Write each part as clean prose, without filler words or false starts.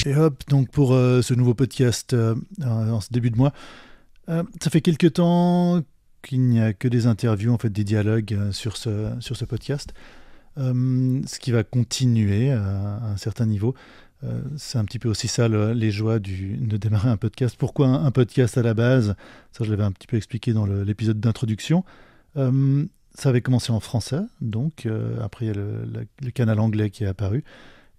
Et hop, donc pour ce nouveau podcast en ce début de mois, ça fait quelques temps qu'il n'y a que des interviews, en fait, des dialogues sur ce podcast, ce qui va continuer à un certain niveau. C'est un petit peu aussi ça les joies de démarrer un podcast. Pourquoi un podcast à la base? Ça, je l'avais un petit peu expliqué dans l'épisode d'introduction. Ça avait commencé en français, donc après il y a le canal anglais qui est apparu.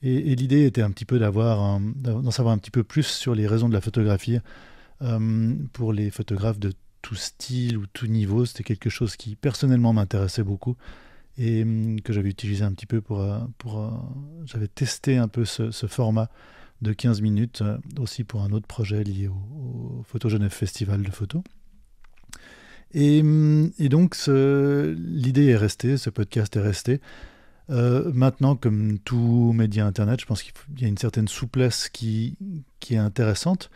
Et l'idée était un petit peu d'en savoir un petit peu plus sur les raisons de la photographie. Pour les photographes de tout style ou tout niveau, c'était quelque chose qui personnellement m'intéressait beaucoup et que j'avais utilisé un petit peu j'avais testé un peu ce format de 15 minutes aussi pour un autre projet lié au Photo Genève Festival de photo. Et donc l'idée est restée, ce podcast est resté. Maintenant, comme tout média internet, je pense qu'il y a une certaine souplesse qui est intéressante.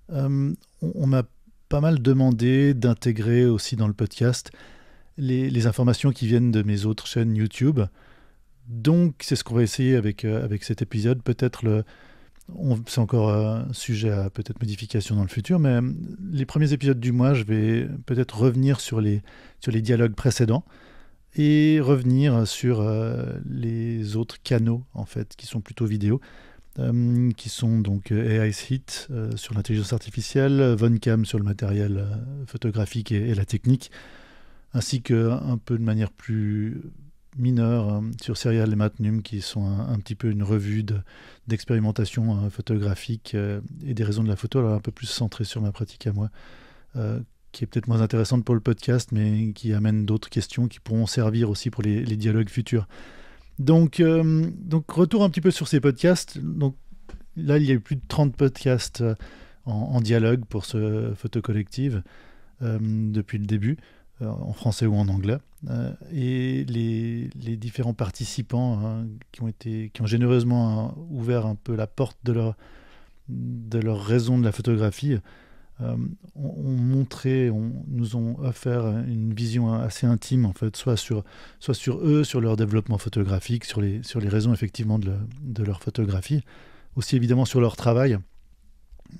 On m'a pas mal demandé d'intégrer aussi dans le podcast les informations qui viennent de mes autres chaînes YouTube. Donc, c'est ce qu'on va essayer avec cet épisode. Peut-être c'est encore sujet à peut-être modification dans le futur, mais les premiers épisodes du mois, je vais peut-être revenir sur les dialogues précédents et revenir sur les autres canaux, en fait, qui sont plutôt vidéo, qui sont donc AI's sur l'intelligence artificielle, VonCam sur le matériel photographique et la technique, ainsi qu'un peu de manière plus mineure sur Serial et Matnum, qui sont un petit peu une revue d'expérimentation photographique et des raisons de la photo, alors un peu plus centrée sur ma pratique à moi, qui est peut-être moins intéressante pour le podcast, mais qui amène d'autres questions qui pourront servir aussi pour les dialogues futurs. Donc, retour un petit peu sur ces podcasts. Donc, là, il y a eu plus de 30 podcasts en dialogue pour ce Photo Collective depuis le début, en français ou en anglais. Et les différents participants qui ont généreusement ouvert un peu la porte de leur raison de la photographie, nous ont offert une vision assez intime, en fait, soit sur eux, sur leur développement photographique, sur les raisons effectivement de leur photographie, aussi évidemment sur leur travail.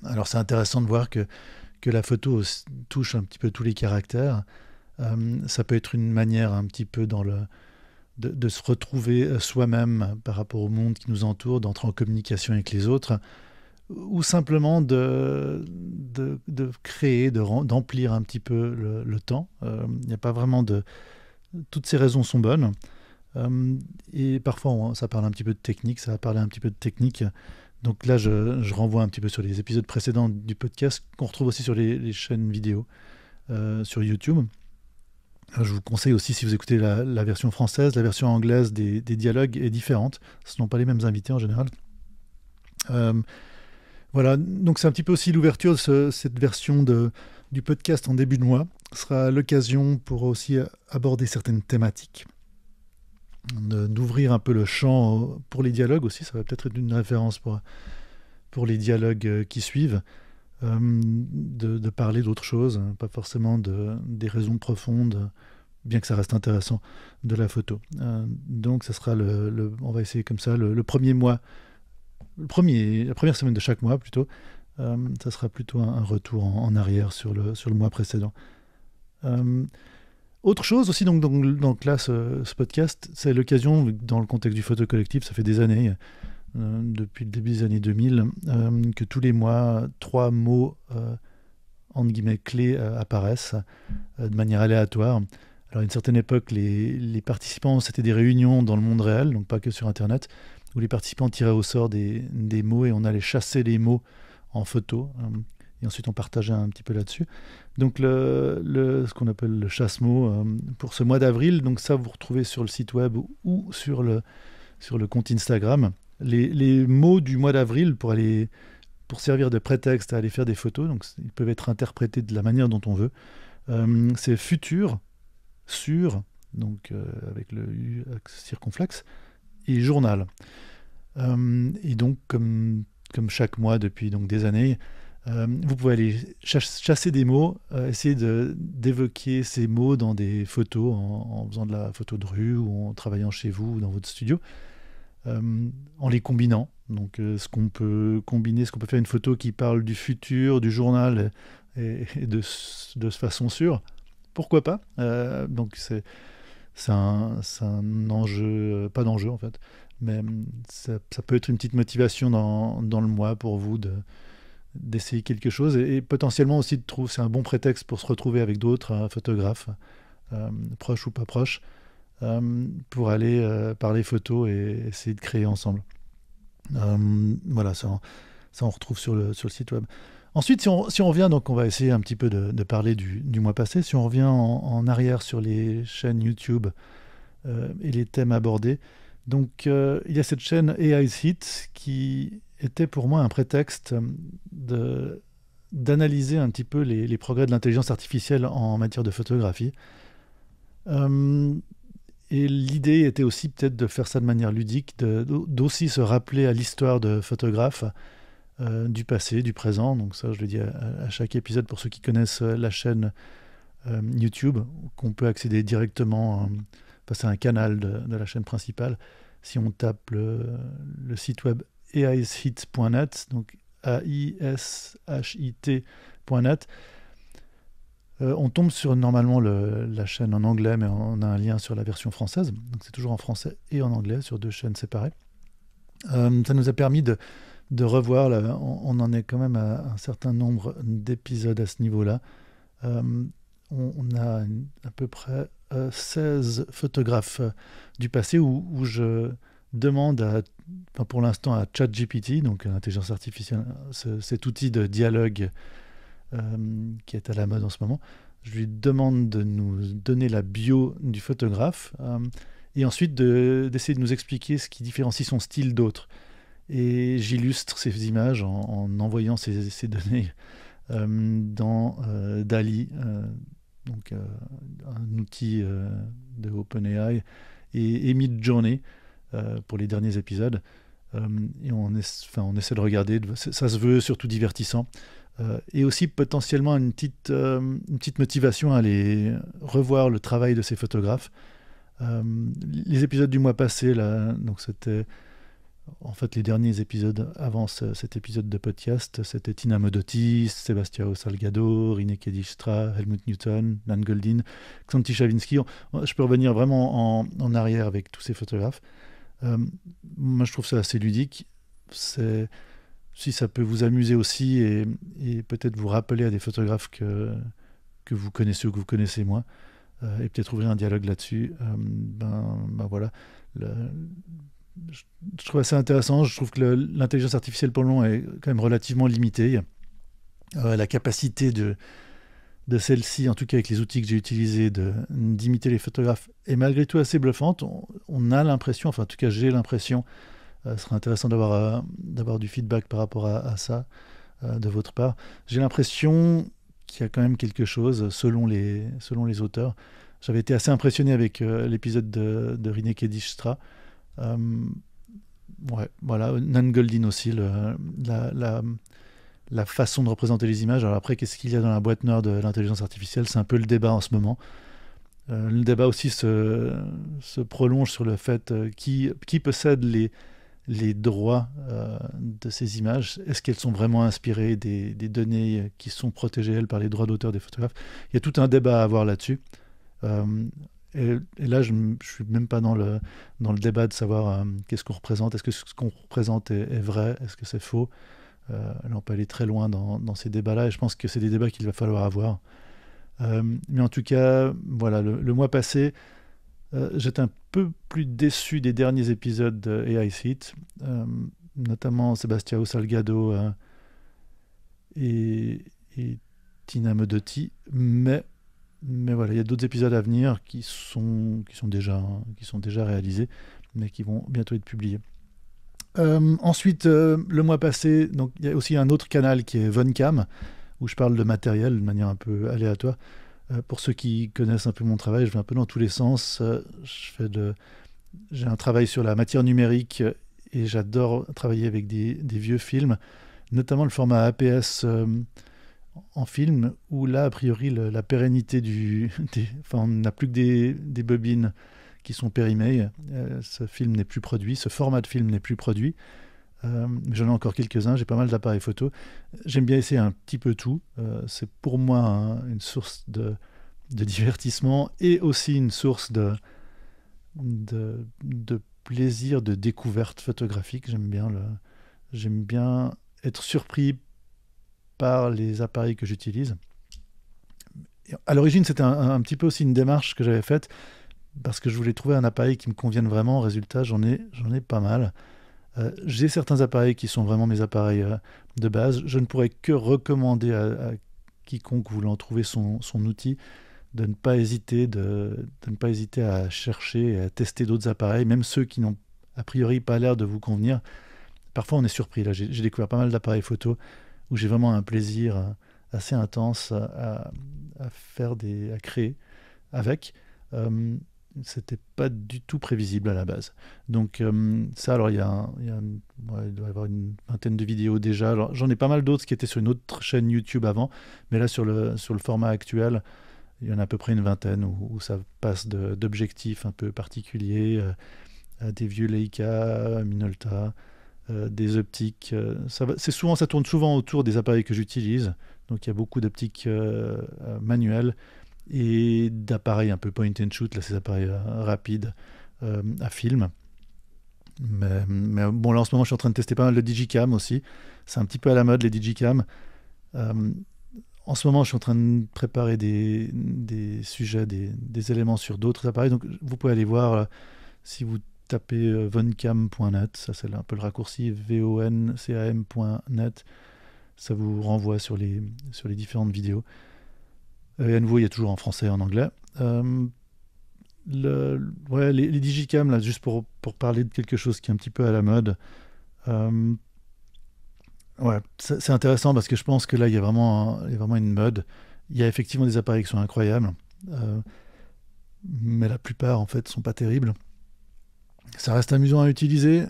Alors c'est intéressant de voir que la photo touche un petit peu tous les caractères. Ça peut être une manière un petit peu de se retrouver soi-même par rapport au monde qui nous entoure, d'entrer en communication avec les autres, ou simplement de créer, d'emplir un petit peu le temps. Il n'y a pas vraiment toutes ces raisons sont bonnes. Et parfois, ça parle un petit peu de technique, ça va parler un petit peu de technique. Donc là, je renvoie un petit peu sur les épisodes précédents du podcast, qu'on retrouve aussi sur les chaînes vidéo sur YouTube. Je vous conseille aussi, si vous écoutez la version française, la version anglaise des dialogues est différente. Ce ne sont pas les mêmes invités en général. Voilà, donc c'est un petit peu aussi l'ouverture de cette version du podcast en début de mois. Ce sera l'occasion pour aussi aborder certaines thématiques, d'ouvrir un peu le champ pour les dialogues aussi. Ça va peut-être être une référence pour les dialogues qui suivent, de parler d'autres choses, pas forcément des raisons profondes, bien que ça reste intéressant, de la photo. Donc ça sera on va essayer comme ça, le premier mois, la première semaine de chaque mois plutôt, ça sera plutôt un retour en arrière sur le mois précédent. Autre chose aussi, donc là, ce podcast, c'est l'occasion, dans le contexte du Photo Collectif, ça fait des années, depuis le début des années 2000, que tous les mois, 3 mots, entre guillemets, clés apparaissent de manière aléatoire. Alors, à une certaine époque, les participants, c'était des réunions dans le monde réel, donc pas que sur Internet, où les participants tiraient au sort des mots et on allait chasser les mots en photo. Et ensuite, on partageait un petit peu là-dessus. Donc, ce qu'on appelle le chasse-mots pour ce mois d'avril, donc ça, vous retrouvez sur le site web ou sur le compte Instagram. Les mots du mois d'avril pour servir de prétexte à aller faire des photos, donc ils peuvent être interprétés de la manière dont on veut. C'est futur, sur, donc avec le U circonflexe, et journal. Et donc, comme chaque mois depuis donc des années, vous pouvez aller chasser des mots, essayer d'évoquer ces mots dans des photos, en faisant de la photo de rue ou en travaillant chez vous ou dans votre studio, en les combinant Donc, est-ce qu'on peut combiner, est-ce qu'on peut faire une photo qui parle du futur, du journal, et de façon sûre? Pourquoi pas? Donc, c'est un enjeu, pas d'enjeu en fait, mais ça peut être une petite motivation dans le mois pour vous d'essayer quelque chose et potentiellement aussi de trouver, c'est un bon prétexte pour se retrouver avec d'autres photographes, proches ou pas proches, pour aller parler photo et essayer de créer ensemble. Voilà, ça on retrouve sur le site web. Ensuite, si on revient, donc on va essayer un petit peu de parler du mois passé, si on revient en arrière sur les chaînes YouTube et les thèmes abordés. Donc il y a cette chaîne AI's Hit qui était pour moi un prétexte d'analyser un petit peu les progrès de l'intelligence artificielle en matière de photographie. Et l'idée était aussi peut-être de faire ça de manière ludique, d'aussi se rappeler à l'histoire de photographes du passé, du présent. Donc ça, je le dis à chaque épisode pour ceux qui connaissent la chaîne YouTube, qu'on peut accéder directement, passer un canal de la chaîne principale. Si on tape le site web aishit.net, donc aishit.net, on tombe sur normalement la chaîne en anglais, mais on a un lien sur la version française. Donc c'est toujours en français et en anglais sur deux chaînes séparées. Ça nous a permis de revoir, là, on en est quand même à un certain nombre d'épisodes à ce niveau-là. On a à peu près 16 photographes du passé où je demande pour l'instant à ChatGPT, donc l'intelligence artificielle, cet outil de dialogue qui est à la mode en ce moment. Je lui demande de nous donner la bio du photographe et ensuite d'essayer de nous expliquer ce qui différencie son style d'autres. Et j'illustre ces images en envoyant ces données dans DALL-E, donc un outil de OpenAI, et Midjourney pour les derniers épisodes. Et on essaie de regarder, ça se veut surtout divertissant. Et aussi potentiellement une petite motivation à aller revoir le travail de ces photographes. Les épisodes du mois passé, là, donc c'était en fait les derniers épisodes avant cet épisode de podcast, c'était Tina Modotti, Sebastião Salgado, Rineke Dijkstra, Helmut Newton, Nan Goldin, Xanthi Chavinsky. Je peux revenir vraiment en arrière avec tous ces photographes. Moi je trouve ça assez ludique. Si ça peut vous amuser aussi et peut-être vous rappeler à des photographes que vous connaissez ou que vous connaissez moins, et peut-être ouvrir un dialogue là-dessus, voilà. Je trouve assez intéressant. Je trouve que l'intelligence artificielle pour le moment est quand même relativement limitée. La capacité de celle-ci, en tout cas avec les outils que j'ai utilisés, d'imiter les photographes est malgré tout assez bluffante. On a l'impression, enfin en tout cas j'ai l'impression, ce serait intéressant d'avoir du feedback par rapport à ça de votre part. J'ai l'impression qu'il y a quand même quelque chose selon les auteurs. J'avais été assez impressionné avec l'épisode de Rineke Dijkstra. Ouais, voilà, Nan Goldin aussi, la façon de représenter les images. Alors après, qu'est-ce qu'il y a dans la boîte noire de l'intelligence artificielle? C'est un peu le débat en ce moment. Le débat aussi se prolonge sur le fait qui possède les droits de ces images. Est-ce qu'elles sont vraiment inspirées des données qui sont protégées, elles, par les droits d'auteur des photographes? Il y a tout un débat à avoir là-dessus. Et là, je ne suis même pas dans le débat de savoir qu'est-ce qu'on représente. Est-ce que ce qu'on représente est vrai? Est-ce que c'est faux? Là, on peut aller très loin dans ces débats-là, et je pense que c'est des débats qu'il va falloir avoir. Mais en tout cas, voilà, le mois passé, j'étais un peu plus déçu des derniers épisodes de AI's Hit, notamment Sebastião Salgado et Tina Modotti, mais voilà, il y a d'autres épisodes à venir qui sont déjà réalisés, mais qui vont bientôt être publiés. Ensuite, le mois passé, donc il y a aussi un autre canal qui est Voncam, où je parle de matériel de manière un peu aléatoire. Pour ceux qui connaissent un peu mon travail, je vais un peu dans tous les sens. J'ai un travail sur la matière numérique et j'adore travailler avec des vieux films, notamment le format APS en film, où là, a priori, la pérennité on n'a plus que des bobines qui sont périmées. Ce film n'est plus produit, ce format de film n'est plus produit. Mais j'en ai encore quelques-uns, j'ai pas mal d'appareils photo. J'aime bien essayer un petit peu tout. C'est pour moi une source de divertissement et aussi une source de plaisir, de découverte photographique. J'aime bien être surpris par les appareils que j'utilise. À l'origine, c'était un petit peu aussi une démarche que j'avais faite parce que je voulais trouver un appareil qui me convienne vraiment. Résultat, j'en ai pas mal. J'ai certains appareils qui sont vraiment mes appareils de base. Je ne pourrais que recommander à quiconque voulant trouver son outil de ne pas hésiter, de ne pas hésiter à chercher et à tester d'autres appareils, même ceux qui n'ont a priori pas l'air de vous convenir. Parfois, on est surpris. Là, j'ai découvert pas mal d'appareils photo où j'ai vraiment un plaisir assez intense à créer avec. Euh, C'était pas du tout prévisible à la base. Donc ça, alors ouais, il doit y avoir une vingtaine de vidéos déjà. Alors, j'en ai pas mal d'autres qui étaient sur une autre chaîne YouTube avant, mais là sur le format actuel, il y en a à peu près une vingtaine où ça passe d'objectifs un peu particuliers à des vieux Leica, Minolta, des optiques. Ça tourne souvent autour des appareils que j'utilise. Donc il y a beaucoup d'optiques manuelles et d'appareils un peu point and shoot, là, ces appareils rapides à film. Mais bon, là en ce moment, je suis en train de tester pas mal de digicam aussi. C'est un petit peu à la mode, les digicam. Euh, En ce moment, je suis en train de préparer des sujets, des éléments sur d'autres appareils. Donc, vous pouvez aller voir si vous tapez voncam.net. Ça, c'est un peu le raccourci voncam.net. Ça vous renvoie sur les différentes vidéos. Et à nouveau, il y a toujours en français et en anglais. Ouais, les digicam, là, juste pour parler de quelque chose qui est un petit peu à la mode. euh, Ouais, c'est intéressant parce que je pense que là, il y a vraiment une mode. Il y a effectivement des appareils qui sont incroyables, euh, mais la plupart, en fait, sont pas terribles. Ça reste amusant à utiliser.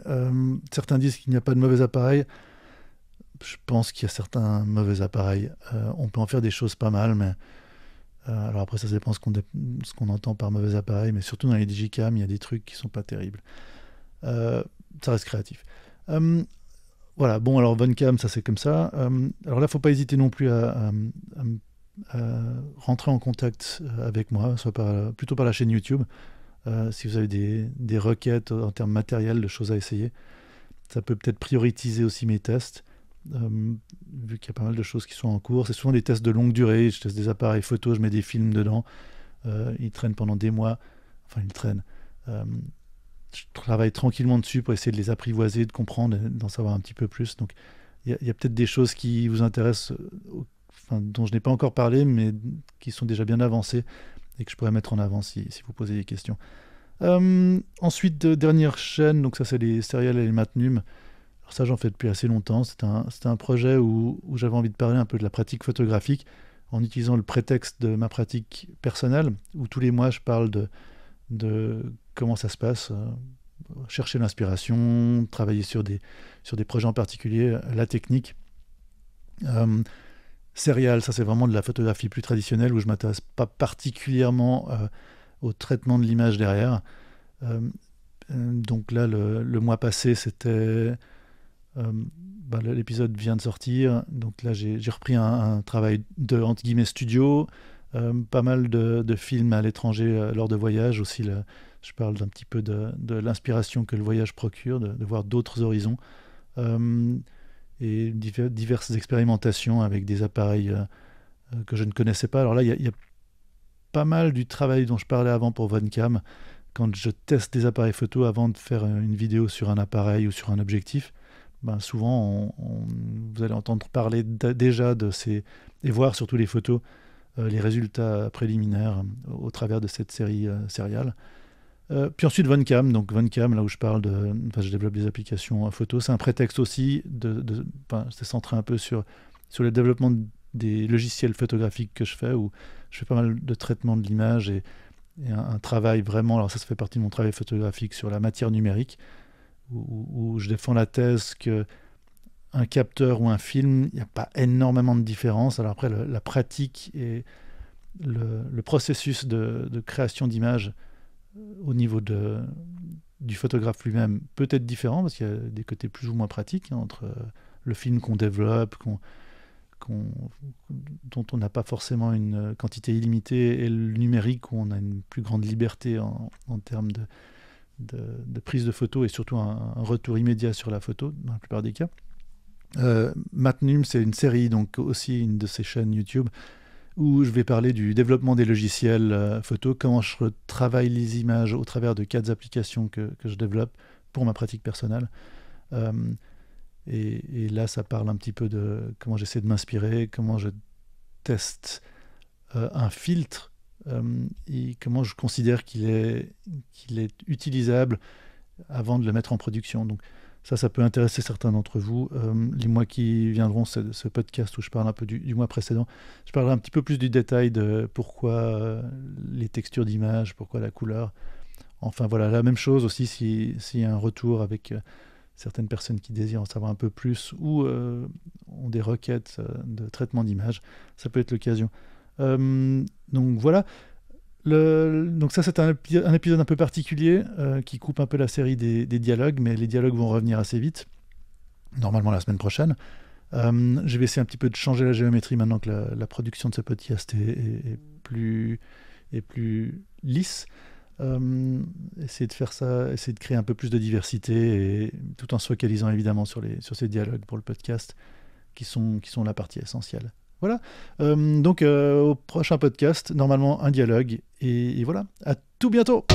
Certains disent qu'il n'y a pas de mauvais appareils. Je pense qu'il y a certains mauvais appareils. On peut en faire des choses pas mal, mais alors après, ça dépend ce qu'on entend par mauvais appareil, mais surtout dans les digicam, il y a des trucs qui sont pas terribles. Euh, Ça reste créatif. Euh, Voilà, bon, alors Voncam, ça c'est comme ça. Alors là, faut pas hésiter non plus à rentrer en contact avec moi, plutôt par la chaîne YouTube. Si vous avez des requêtes en termes matériels, de choses à essayer, ça peut peut-être prioriser aussi mes tests, vu qu'il y a pas mal de choses qui sont en cours. C'est souvent des tests de longue durée. Je teste des appareils photo, je mets des films dedans. Ils traînent pendant des mois. Enfin, ils traînent. Euh, je travaille tranquillement dessus pour essayer de les apprivoiser, de comprendre, d'en savoir un petit peu plus. Donc, il y a peut-être des choses qui vous intéressent, enfin, dont je n'ai pas encore parlé, mais qui sont déjà bien avancées et que je pourrais mettre en avant si vous posez des questions. Ensuite, dernière chaîne, donc ça c'est les Serial et les Matnum. Alors ça j'en fais depuis assez longtemps. C'était un projet où j'avais envie de parler un peu de la pratique photographique en utilisant le prétexte de ma pratique personnelle, où tous les mois je parle de comment ça se passe, chercher l'inspiration, travailler sur des projets en particulier, la technique. Euh, Serial, ça c'est vraiment de la photographie plus traditionnelle où je m'intéresse pas particulièrement au traitement de l'image derrière. Euh, donc là, le mois passé, l'épisode vient de sortir. Donc là, j'ai repris un travail de entre guillemets studio, pas mal de films à l'étranger lors de voyages aussi. Je parle d'un petit peu de l'inspiration que le voyage procure, de voir d'autres horizons et diverses expérimentations avec des appareils que je ne connaissais pas. Alors là, il y a pas mal du travail dont je parlais avant pour Voncam. Quand je teste des appareils photo avant de faire une vidéo sur un appareil ou sur un objectif, ben souvent vous allez entendre parler déjà de ces et voir surtout les photos, les résultats préliminaires au travers de cette série Serial. Puis ensuite Voncam, donc Voncam, là où enfin, je développe des applications photo, c'est un prétexte aussi enfin, c'est centré un peu sur le développement des logiciels photographiques que je fais, où je fais pas mal de traitement de l'image et un travail vraiment, alors ça fait partie de mon travail photographique sur la matière numérique, où je défends la thèse que un capteur ou un film, il n'y a pas énormément de différence. Alors après, la pratique et le processus de création d'images au niveau du photographe lui-même peut être différent, parce qu'il y a des côtés plus ou moins pratiques entre le film qu'on développe, dont on n'a pas forcément une quantité illimitée, et le numérique où on a une plus grande liberté en termes de prise de photo et surtout un retour immédiat sur la photo dans la plupart des cas. Matnum, c'est une série, donc aussi une de ces chaînes YouTube, où je vais parler du développement des logiciels photo, comment je travaille les images au travers de 4 applications que je développe pour ma pratique personnelle. Et là, ça parle un petit peu de comment j'essaie de m'inspirer, comment je teste un filtre et comment je considère qu'il est utilisable avant de le mettre en production. Donc ça peut intéresser certains d'entre vous. Les mois qui viendront, c'est ce podcast où je parle un peu du mois précédent. Je parlerai un petit peu plus du détail de pourquoi les textures d'image, pourquoi la couleur. Enfin voilà, la même chose aussi s'il y a un retour avec certaines personnes qui désirent en savoir un peu plus ou ont des requêtes de traitement d'image. Ça peut être l'occasion. Donc voilà. Donc ça, c'est un épisode un peu particulier qui coupe un peu la série des dialogues, mais les dialogues vont revenir assez vite, normalement la semaine prochaine. Je vais essayer un petit peu de changer la géométrie maintenant que la production de ce podcast est plus lisse. Essayer de faire ça, essayer de créer un peu plus de diversité, et tout en se focalisant évidemment sur ces dialogues pour le podcast qui sont la partie essentielle. Voilà, donc au prochain podcast, normalement un dialogue, et voilà, à tout bientôt.